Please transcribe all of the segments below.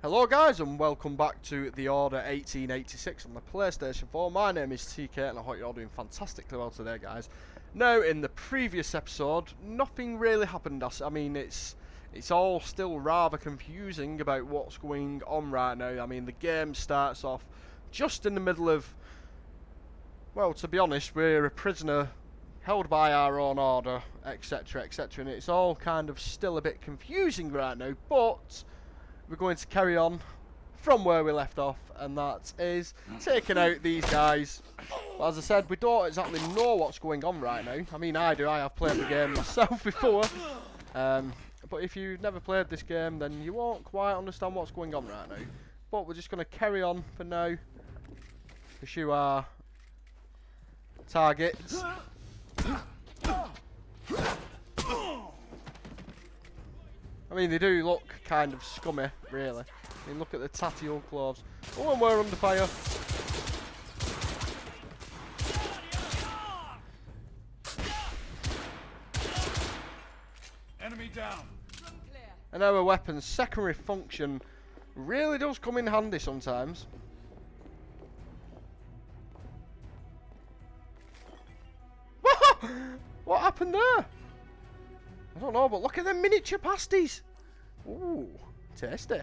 Hello guys and welcome back to The Order 1886 on the PlayStation 4. My name is TK and I hope you're all doing fantastically well today, guys. Now, in the previous episode, nothing really happened. I mean, it's all still rather confusing about what's going on right now. I mean, the game starts off just in the middle of, well, to be honest, we're a prisoner held by our own order, etc, etc, and it's all kind of still a bit confusing right now, but we're going to carry on from where we left off, and that is taking out these guys. But as I said, we don't exactly know what's going on right now. I mean, I do. I have played the game myself before. But if you've never played this game, then you won't quite understand what's going on right now. But we're just going to carry on for now. Pursue our targets. I mean, they do look kind of scummy, really. I mean, look at the tatty old clothes. Oh, and we're under fire. Enemy down. And our weapon's secondary function really does come in handy sometimes. What happened there? I don't know, but look at them miniature pasties. Ooh, tasty.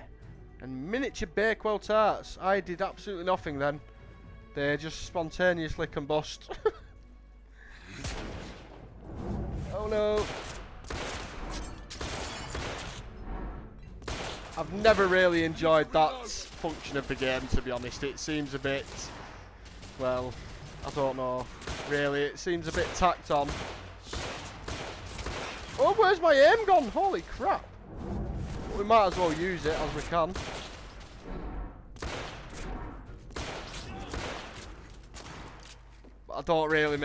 And miniature Bakewell tarts. I did absolutely nothing then. They just spontaneously combust. Oh no. I've never really enjoyed that function of the game, to be honest. It seems a bit, well, I don't know. Really, it seems a bit tacked on. Oh, where's my aim gone? Holy crap. We might as well use it as we can. But I don't really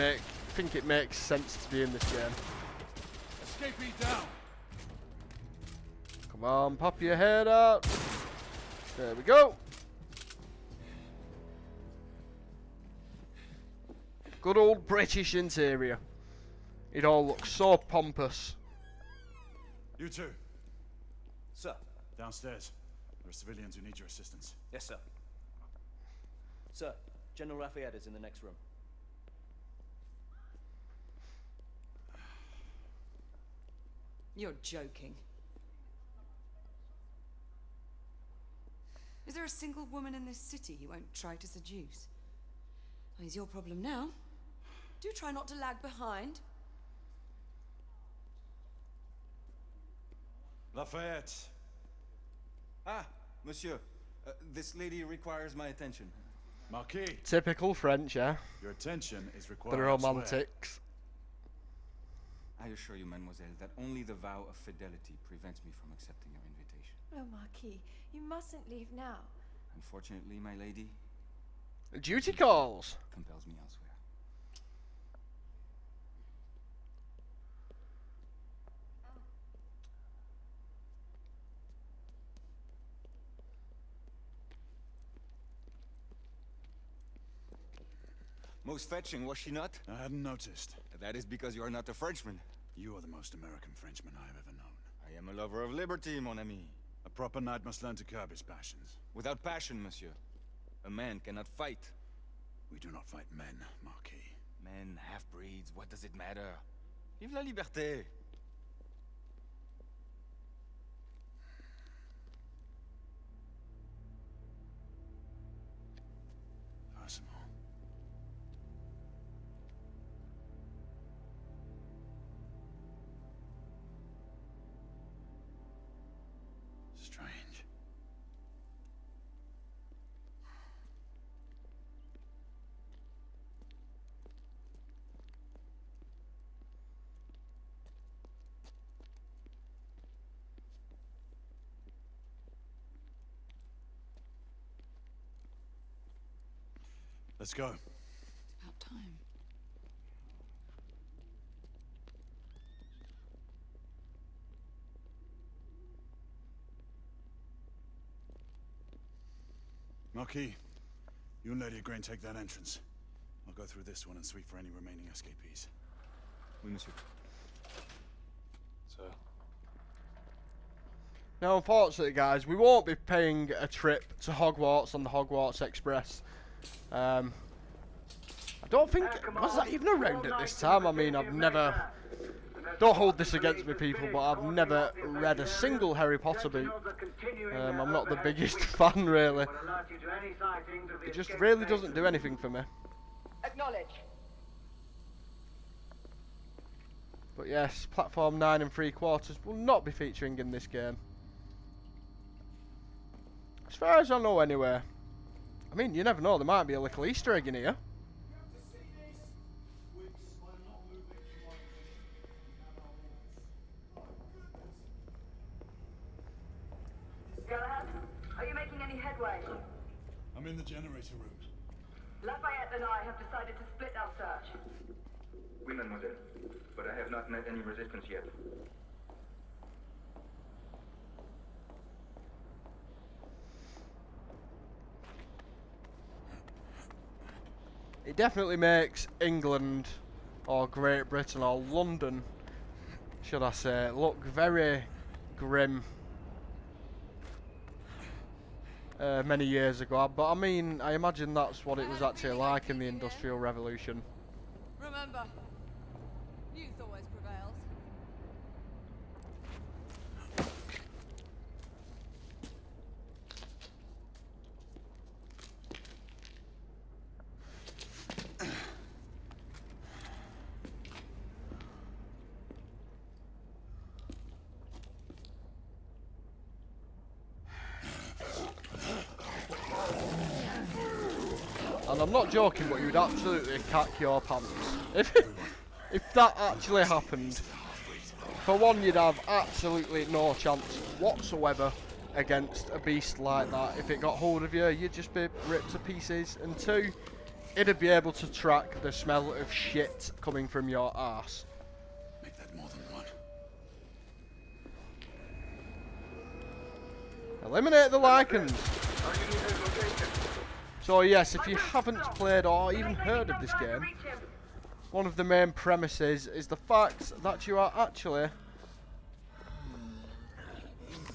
think it makes sense to be in this game. Escapee down. Come on, pop your head out. There we go. Good old British interior. It all looks so pompous. You two, Sir. downstairs. There are civilians who need your assistance. Yes, sir. Sir, General Lafayette is in the next room. You're joking. Is there a single woman in this city you won't try to seduce? Well, it's your problem now. Do try not to lag behind. Lafayette. Ah, monsieur. This lady requires my attention. Marquis, Typical French, yeah. your attention is required. The romantics. I assure you, mademoiselle, that only the vow of fidelity prevents me from accepting your invitation. Oh, Marquis, you mustn't leave now. Unfortunately, my lady Duty calls. compels me elsewhere. Most fetching, was she not? I hadn't noticed. That is because you are not a Frenchman. You are the most American Frenchman I have ever known. I am a lover of liberty, mon ami. A proper knight must learn to curb his passions. Without passion, monsieur, a man cannot fight. We do not fight men, Marquis. Men, half-breeds, what does it matter? Vive la liberté! Percival. Strange. Let's go. It's about time. Marquis, you and Lady Grain take that entrance. I'll go through this one and sweep for any remaining escapees. Oui, monsieur. Sir. Now, unfortunately, guys, we won't be paying a trip to Hogwarts on the Hogwarts Express. I don't think... Was that even around at this time? I mean, I've never... Don't hold this against me, people, but I've never read a single Harry Potter book. I'm not the biggest fan, really. It just really doesn't do anything for me. Acknowledge. But yes, platform 9 3/4 will not be featuring in this game. As far as I know, anyway. I mean, you never know, there might be a little Easter egg in here. Are you making any headway? I'm in the generator room. Lafayette and I have decided to split our search. Oui, mademoiselle. But I have not met any resistance yet. It definitely makes England, or Great Britain, or London, should I say, look very grim. Many years ago, but I mean, I imagine that's what it was actually like in the Industrial Revolution. Remember, youth always prevails. And I'm not joking, but you'd absolutely cack your pants. If that actually happened, for one, you'd have absolutely no chance whatsoever against a beast like that. If it got hold of you, you'd just be ripped to pieces. And two, it'd be able to track the smell of shit coming from your arse. Make that more than one. Eliminate the lichens. So yes, if you haven't played or even heard of this game, one of the main premises is the fact that you are actually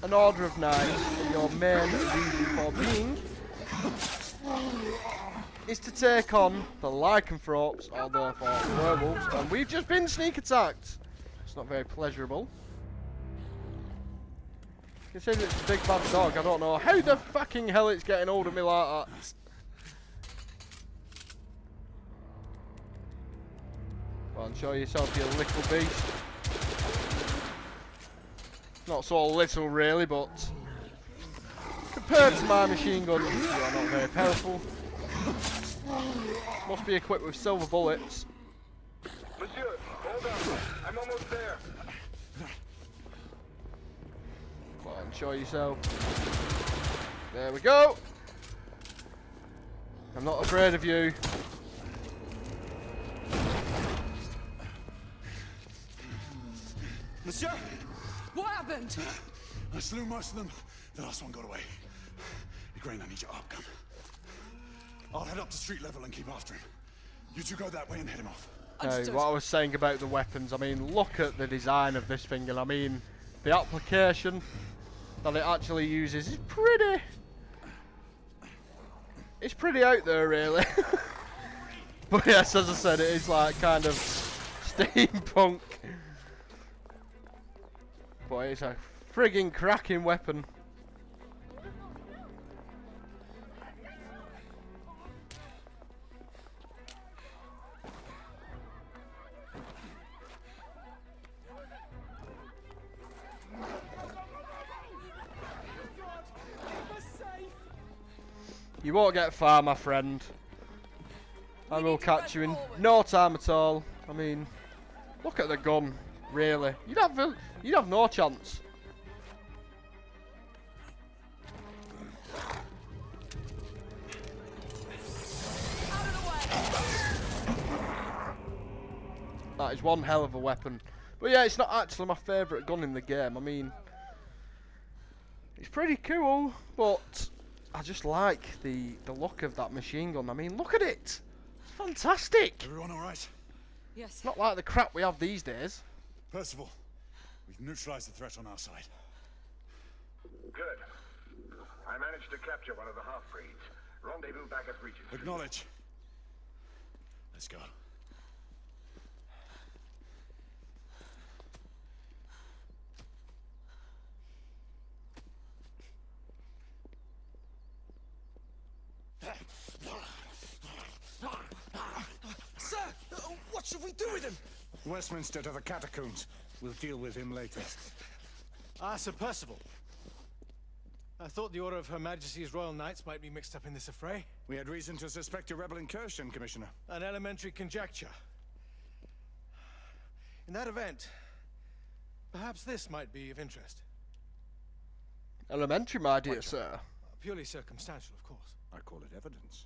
an order of knights. Your main reason for being is to take on the lycanthropes, or therefore werewolves, and we've just been sneak attacked. It's not very pleasurable. Considering it's a big bad dog, I don't know how the fucking hell it's getting hold of me like that. Go on, show yourself, you little beast. Not so little, really, but compared to my machine gun, you are not very powerful. Must be equipped with silver bullets. Monsieur, hold on. I'm almost there. Go on, show yourself. There we go. I'm not afraid of you. Monsieur? What happened? I slew most of them. The last one got away. Grain, I need your arc gun. I'll head up to street level and keep after him. You two go that way and head him off. What I was saying about the weapons, I mean, look at the design of this thing, and I mean, the application that it actually uses is pretty... It's pretty out there, really. But yes, as I said, it is like kind of steampunk. But it's a frigging cracking weapon. You won't get far, my friend. I will catch you in no time at all. I mean, look at the gun, really. You'd have no chance. That is one hell of a weapon. But yeah, it's not actually my favourite gun in the game. I mean, it's pretty cool, but I just like the look of that machine gun. I mean, look at it. It's fantastic. Everyone all right? Yes. Not like the crap we have these days. Percival, we've neutralized the threat on our side. I managed to capture one of the half-breeds. Rendezvous back at Regent Street. Acknowledge. Let's go. Sir, what should we do with him? Westminster to the catacombs. We'll deal with him later. Sir Percival. I thought the Order of Her Majesty's Royal Knights might be mixed up in this affray. We had reason to suspect a rebel incursion, Commissioner. An elementary conjecture. In that event, perhaps this might be of interest. Elementary, my dear sir. Purely circumstantial, of course. I call it evidence.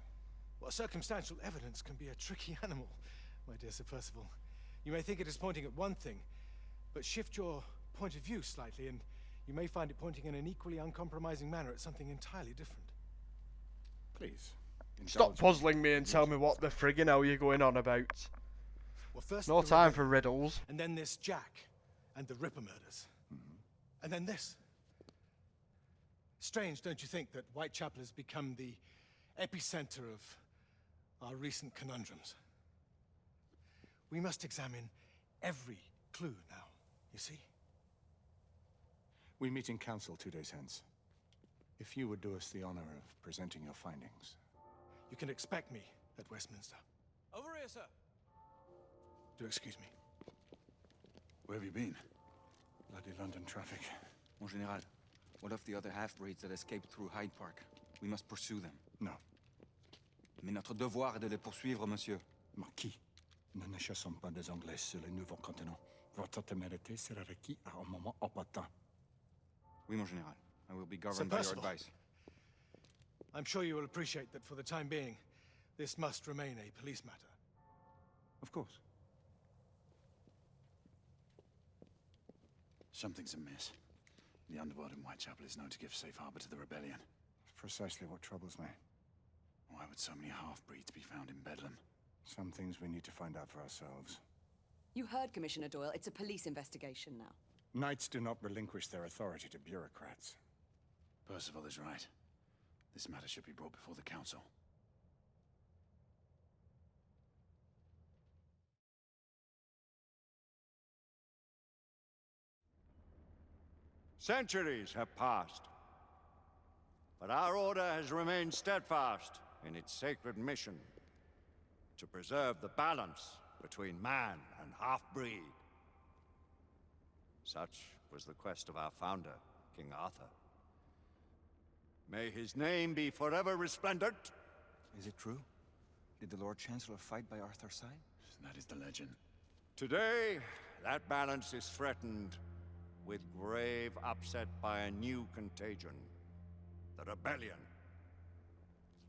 Well, circumstantial evidence can be a tricky animal, my dear Sir Percival. You may think it is pointing at one thing, but shift your point of view slightly, and you may find it pointing in an equally uncompromising manner at something entirely different. Please. Stop puzzling me and tell me what the friggin' hell you're going on about. Well, first No the time rebellion, for riddles. and then this Jack and the Ripper murders. And then this. Strange, don't you think, that Whitechapel has become the epicenter of our recent conundrums? We must examine every clue now, you see? We meet in council 2 days hence. If you would do us the honor of presenting your findings. You can expect me at Westminster. Over here, sir. Do excuse me. Where have you been? Bloody London traffic. Mon Général, what of the other half-breeds that escaped through Hyde Park? We must pursue them. No. Mais notre devoir est de les poursuivre, monsieur. Marquis, nous ne chassons pas des Anglais sur le nouveau continent. Votre témérité sera requis à un moment opportun. Oui, mon Général. I will be governed by your Percival. advice. I'm sure you will appreciate that for the time being, this must remain a police matter. Of course. Something's amiss. The underworld in Whitechapel is known to give safe harbor to the rebellion. It's precisely what troubles me. Why would so many half-breeds be found in Bedlam? Some things we need to find out for ourselves. You heard Commissioner Doyle. It's a police investigation now. Knights do not relinquish their authority to bureaucrats. Percival is right. This matter should be brought before the council. Centuries have passed, but our order has remained steadfast in its sacred mission to preserve the balance between man and half-breed. Such was the quest of our founder, King Arthur. May his name be forever resplendent. Is it true? Did the Lord Chancellor fight by Arthur's side? That is the legend. Today, that balance is threatened with grave upset by a new contagion, the rebellion.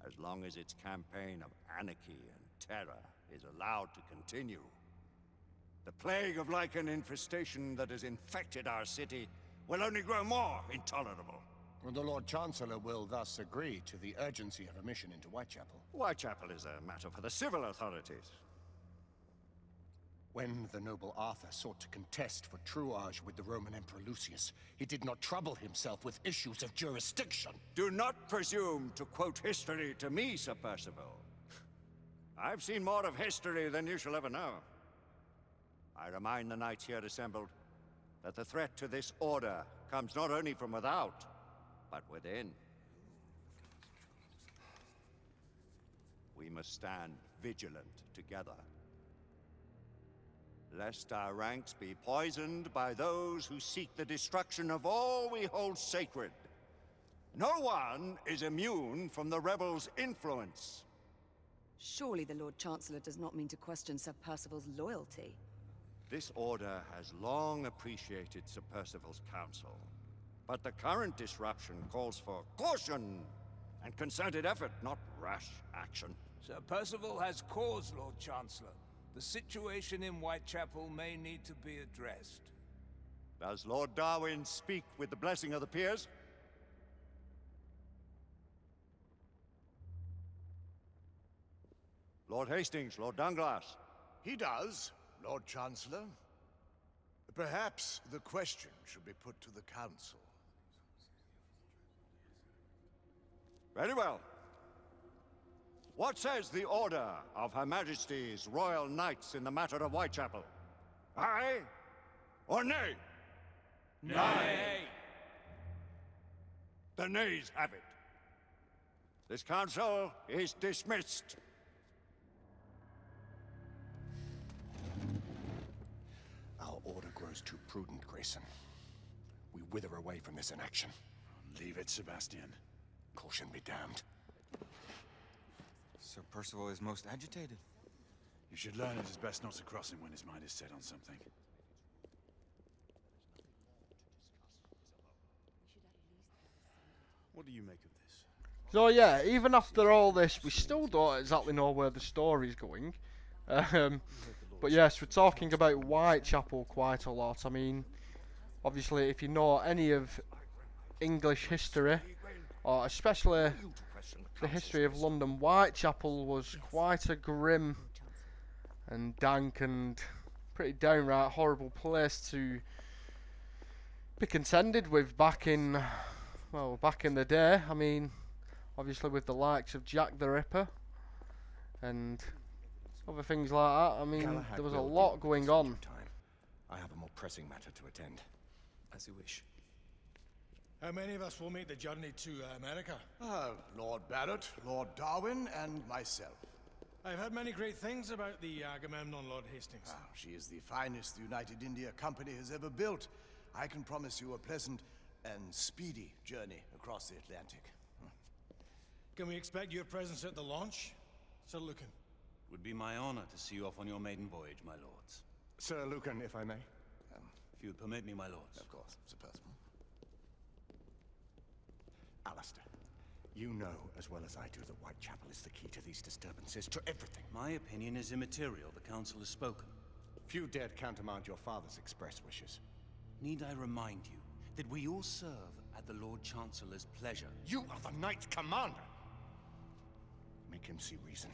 As long as its campaign of anarchy and terror is allowed to continue, the plague of lichen infestation that has infected our city will only grow more intolerable. The Lord Chancellor will thus agree to the urgency of a mission into Whitechapel. Whitechapel is a matter for the civil authorities. When the noble Arthur sought to contest for truage with the Roman Emperor Lucius, he did not trouble himself with issues of jurisdiction. Do not presume to quote history to me, Sir Percival. I've seen more of history than you shall ever know. I remind the knights here assembled that the threat to this order comes not only from without, but within. We must stand vigilant together, lest our ranks be poisoned by those who seek the destruction of all we hold sacred. No one is immune from the rebels' influence. Surely the Lord Chancellor does not mean to question Sir Percival's loyalty. This order has long appreciated Sir Percival's counsel, but the current disruption calls for caution and concerted effort, not rash action. Sir Percival has cause, Lord Chancellor. The situation in Whitechapel may need to be addressed. Does Lord Darwin speak with the blessing of the peers? Lord Hastings, Lord Dunglass. He does, Lord Chancellor. Perhaps the question should be put to the Council. Very well. What says the Order of Her Majesty's Royal Knights in the matter of Whitechapel? Aye or nay? Nay. The nays have it. This council is dismissed. Our order grows too prudent, Grayson. We wither away from this inaction. Leave it, Sebastian. Caution be damned. Sir Percival is most agitated. You should learn it is best not to cross him when his mind is set on something. What do you make of this? So yeah, even after all this, we still don't exactly know where the story's going. But yes, we're talking about Whitechapel quite a lot. I mean, obviously, if you know any of English history, or especially the history of London, Whitechapel was quite a grim and dank and pretty downright horrible place to be contended with back in the day. I mean, obviously with the likes of Jack the Ripper and other things like that. I mean, Galahad there was a will lot deal with going this on. in due time. I have a more pressing matter to attend. As you wish. How many of us will make the journey to America? Lord Barrett, Lord Darwin, and myself. I've heard many great things about the Agamemnon, Lord Hastings. She is the finest the United India Company has ever built. I can promise you a pleasant and speedy journey across the Atlantic. Can we expect your presence at the launch, Sir Lucan? Would be my honor to see you off on your maiden voyage, my lords. Sir Lucan, if I may. If you would permit me, my lords. Of course, Sir Percival. Alistair, you know as well as I do that Whitechapel is the key to these disturbances, to everything. My opinion is immaterial. The council has spoken. Few dared countermand your father's express wishes. Need I remind you that we all serve at the Lord Chancellor's pleasure? You are the Knight Commander! Make him see reason.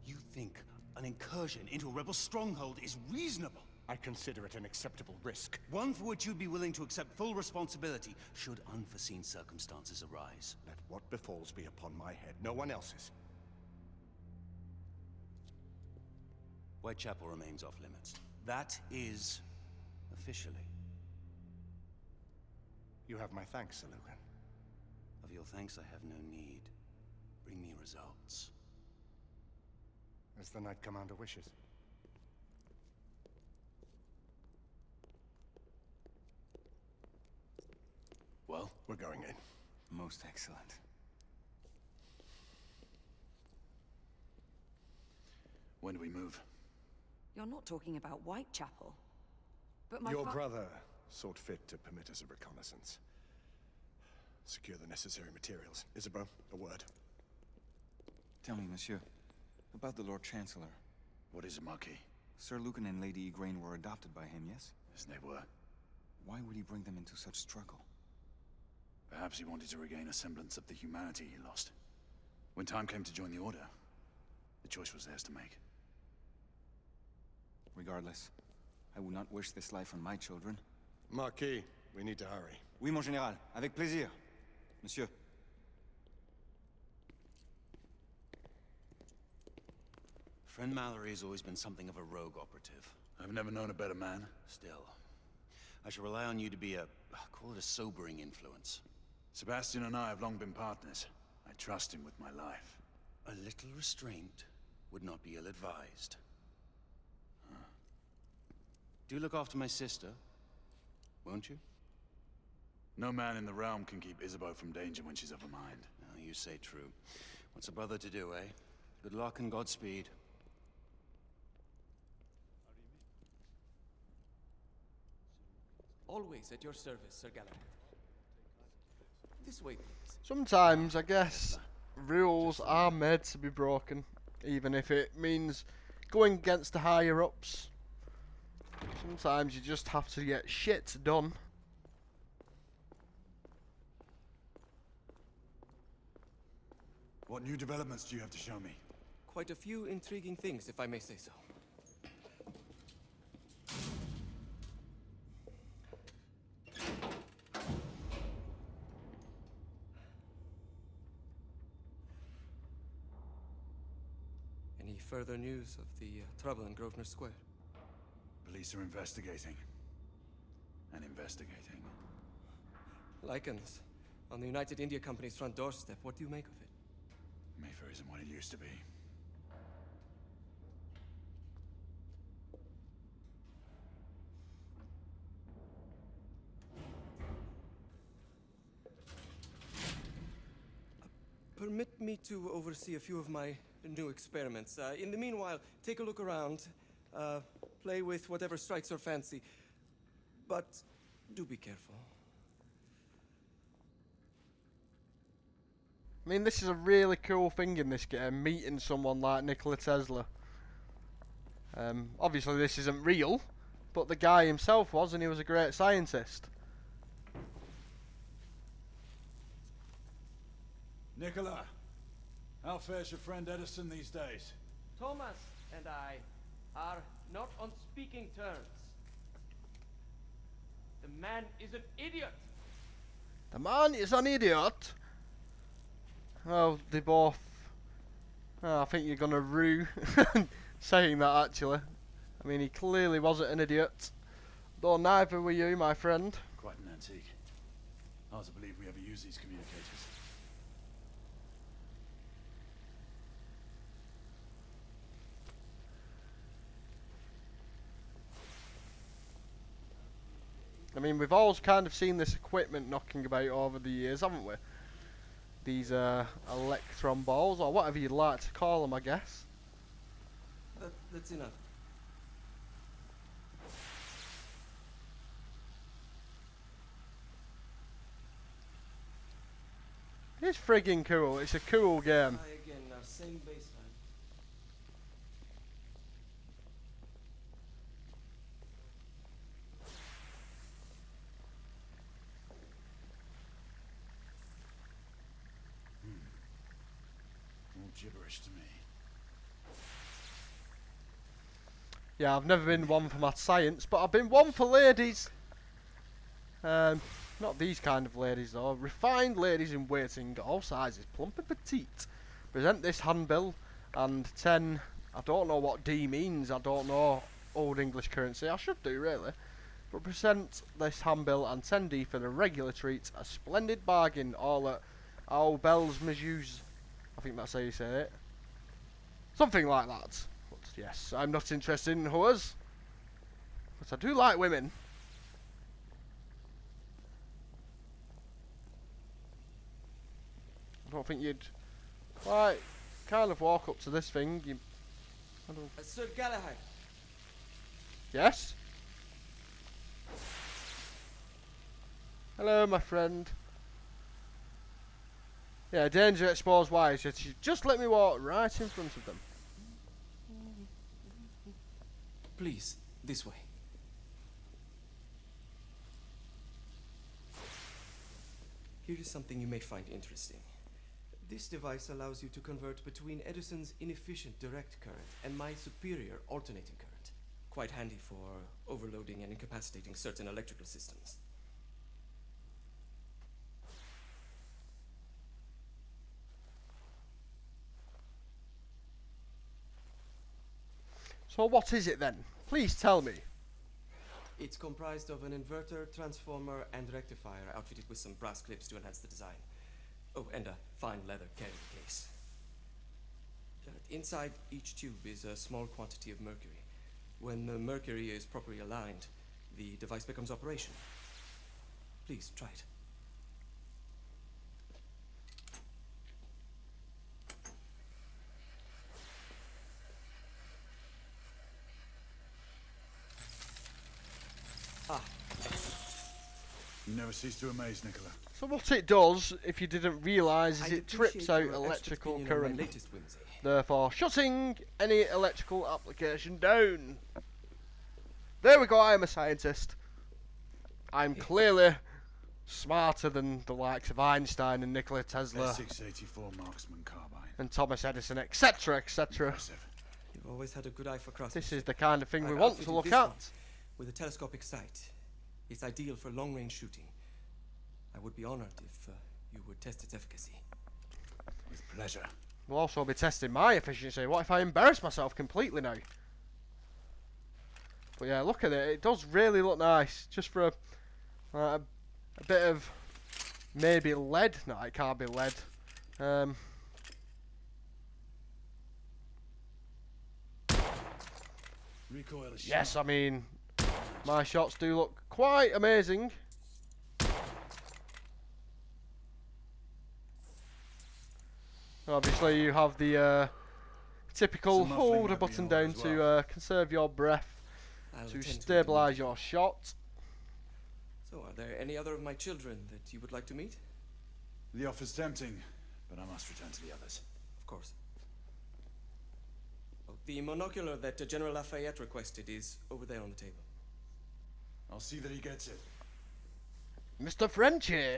You think an incursion into a rebel stronghold is reasonable? I consider it an acceptable risk. One for which you'd be willing to accept full responsibility should unforeseen circumstances arise. Let what befalls be upon my head, no one else's. Whitechapel remains off limits. That is officially. You have my thanks, Sir Lucan. Of your thanks I have no need. Bring me results. As the Knight Commander wishes. Well, we're going in. Most excellent. When do we move? You're not talking about Whitechapel. But my Your brother sought fit to permit us a reconnaissance. Secure the necessary materials. Isabeau, a word. Tell me, monsieur, about the Lord Chancellor. What is it, Marquis? Sir Lucan and Lady Igraine were adopted by him, yes? Yes, they were. Why would he bring them into such struggle? Perhaps he wanted to regain a semblance of the humanity he lost. When time came to join the Order, the choice was theirs to make. Regardless, I would not wish this life on my children. Marquis, we need to hurry. Oui, mon général. Avec plaisir. Monsieur. Friend Mallory has always been something of a rogue operative. I've never known a better man. Still, I shall rely on you to be call it a sobering influence. Sebastian and I have long been partners. I trust him with my life. A little restraint would not be ill-advised. Do look after my sister, won't you? No man in the realm can keep Isabeau from danger when she's of a mind. Oh, you say true. What's a brother to do, eh? Good luck and Godspeed. Always at your service, Sir Galahad. This way, please. Sometimes, I guess, rules are made to be broken, even if it means going against the higher-ups. Sometimes you just have to get shit done. What new developments do you have to show me? Quite a few intriguing things, if I may say so. further news of the trouble in Grosvenor Square? Police are investigating. And investigating. Lycans, on the United India Company's front doorstep. What do you make of it? Mayfair isn't what it used to be. Permit me to oversee a few of my new experiments. In the meanwhile, take a look around. Play with whatever strikes your fancy. But do be careful. I mean, this is a really cool thing in this game, meeting someone like Nikola Tesla. Obviously this isn't real, but the guy himself was, and he was a great scientist. Nikola, how fares your friend Edison these days? Thomas and I are not on speaking terms. The man is an idiot. The man is an idiot. Well, they both... Oh, I think you're gonna rue saying that, actually. I mean, he clearly wasn't an idiot. Though neither were you, my friend. Quite an antique. Hard to believe we ever use these communicators. I mean, we've always kind of seen this equipment knocking about over the years, haven't we? These electron balls, or whatever you'd like to call them, I guess. That's enough. It's friggin' cool. It's a cool game. Try again, now same baseline. All gibberish to me. Yeah, I've never been one for math science, but I've been one for ladies. Not these kind of ladies though. Refined ladies in waiting, all sizes, plump and petite. Present this handbill and 10. I don't know what D means. I don't know old English currency. I should do really. But present this handbill and 10D for the regular treat. A splendid bargain. All at Au Belles Mesures. I think that's how you say it. Something like that. But yes, I'm not interested in whores. But I do like women. I don't think you'd quite kind of walk up to this thing. I don't... Sir Galahad. Yes? Hello, my friend. Yeah, danger exposed wires. Just let me walk right in front of them. Please, this way. Here is something you may find interesting. This device allows you to convert between Edison's inefficient direct current and my superior alternating current. Quite handy for overloading and incapacitating certain electrical systems. So what is it then? Please tell me. It's comprised of an inverter, transformer, and rectifier outfitted with some brass clips to enhance the design. Oh, and a fine leather carrying case. Inside each tube is a small quantity of mercury. When the mercury is properly aligned, the device becomes operational. Please, try it. Ah. You never cease to amaze, Nikola. So what it does, if you didn't realise, is it trips out electrical current, therefore shutting any electrical application down. There we go, I am a scientist. I'm clearly smarter than the likes of Einstein and Nikola Tesla. S684 marksman carbine. And Thomas Edison, etc, etc. You've always had a good eye for crosses. This is the kind of thing we want to look at. With a telescopic sight. It's ideal for long-range shooting. I would be honored if you would test its efficacy. With pleasure. will also be testing my efficiency. What if I embarrass myself completely now? But yeah, look at it. It does really look nice. Just for a bit of maybe lead. No, it can't be lead. Recoil is Yes, I mean, my shots do look quite amazing. Obviously, you have the typical hold a button down to conserve your breath, to stabilise your shot. So, are there any other of my children that you would like to meet? The offer's tempting, but I must return to the others. Of course. Oh, the monocular that General Lafayette requested is over there on the table. I'll see that he gets it. Mr. Frenchie.